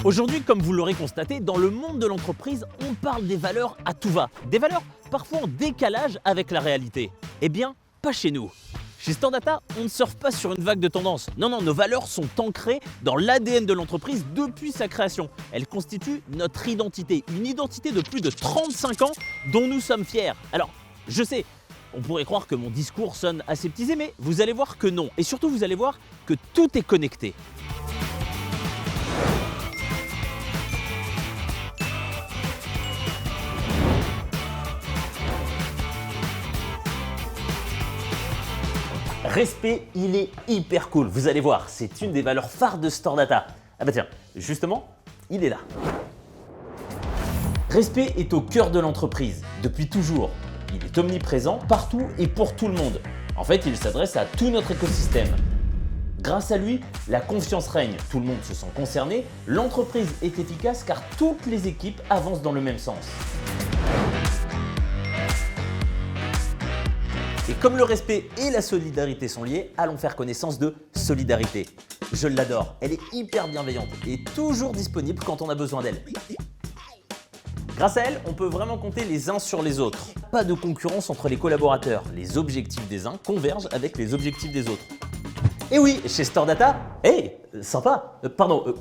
Aujourd'hui, comme vous l'aurez constaté, dans le monde de l'entreprise, on parle des valeurs à tout va. Des valeurs parfois en décalage avec la réalité. Eh bien, pas chez nous. Chez StoreData, on ne surfe pas sur une vague de tendance. Non, nos valeurs sont ancrées dans l'ADN de l'entreprise depuis sa création. Elles constituent notre identité, une identité de plus de 35 ans dont nous sommes fiers. Alors, je sais, on pourrait croire que mon discours sonne aseptisé, mais vous allez voir que non. Et surtout, vous allez voir que tout est connecté. Respect, il est hyper cool. Vous allez voir, c'est une des valeurs phares de StoreData. Ah bah tiens, justement, il est là. Respect est au cœur de l'entreprise, depuis toujours. Il est omniprésent partout et pour tout le monde. En fait, il s'adresse à tout notre écosystème. Grâce à lui, la confiance règne, tout le monde se sent concerné, l'entreprise est efficace car toutes les équipes avancent dans le même sens. Et comme le respect et la solidarité sont liés, allons faire connaissance de Solidarité. Je l'adore, elle est hyper bienveillante et toujours disponible quand on a besoin d'elle. Grâce à elle, on peut vraiment compter les uns sur les autres. Pas de concurrence entre les collaborateurs, les objectifs des uns convergent avec les objectifs des autres. Et oui, chez StoreData, sympa,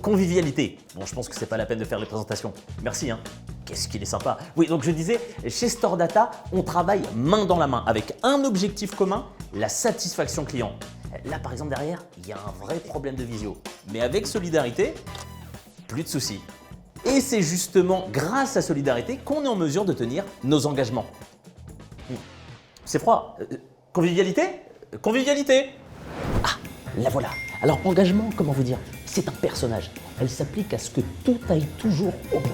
convivialité. Bon, je pense que c'est pas la peine de faire les présentations. Merci, hein. Qu'est-ce qu'il est sympa. Oui, donc je disais, chez StoreData, on travaille main dans la main avec un objectif commun, la satisfaction client. Là, par exemple, derrière, il y a un vrai problème de visio. Mais avec Solidarité, plus de soucis. Et c'est justement grâce à Solidarité qu'on est en mesure de tenir nos engagements. C'est froid. Convivialité ? Convivialité ! Ah, la voilà. Alors, engagement, comment vous dire ? C'est un personnage. Elle s'applique à ce que tout aille toujours au bout.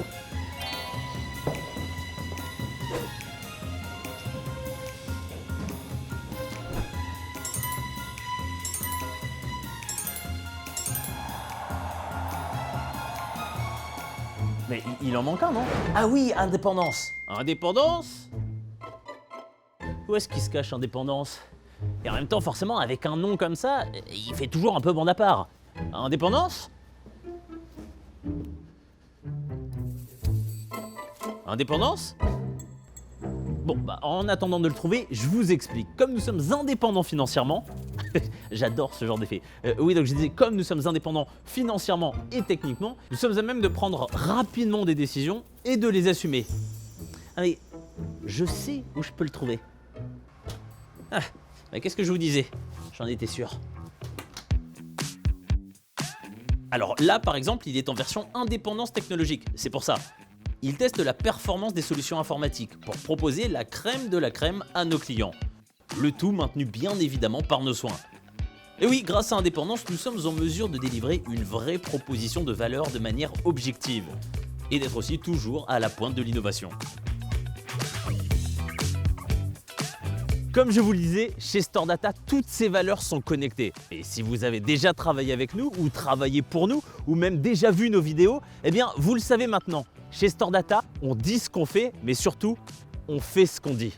Mais il en manque un, non? Ah oui, indépendance. Indépendance? Où est-ce qu'il se cache, indépendance? Et en même temps, forcément, avec un nom comme ça, il fait toujours un peu bande à part. Indépendance? Indépendance? Bon, bah, en attendant de le trouver, je vous explique. Comme nous sommes indépendants financièrement, j'adore ce genre d'effet. Oui, donc je disais, comme nous sommes indépendants financièrement et techniquement, nous sommes à même de prendre rapidement des décisions et de les assumer. Ah mais, je sais où je peux le trouver. Ah, mais qu'est-ce que je vous disais? J'en étais sûr. Alors là, par exemple, il est en version indépendance technologique, c'est pour ça. Il teste la performance des solutions informatiques pour proposer la crème de la crème à nos clients. Le tout maintenu bien évidemment par nos soins. Et oui, grâce à Indépendance, nous sommes en mesure de délivrer une vraie proposition de valeur de manière objective et d'être aussi toujours à la pointe de l'innovation. Comme je vous le disais, chez StoreData, toutes ces valeurs sont connectées. Et si vous avez déjà travaillé avec nous, ou travaillé pour nous, ou même déjà vu nos vidéos, eh bien, vous le savez maintenant. Chez StoreData, on dit ce qu'on fait, mais surtout, on fait ce qu'on dit.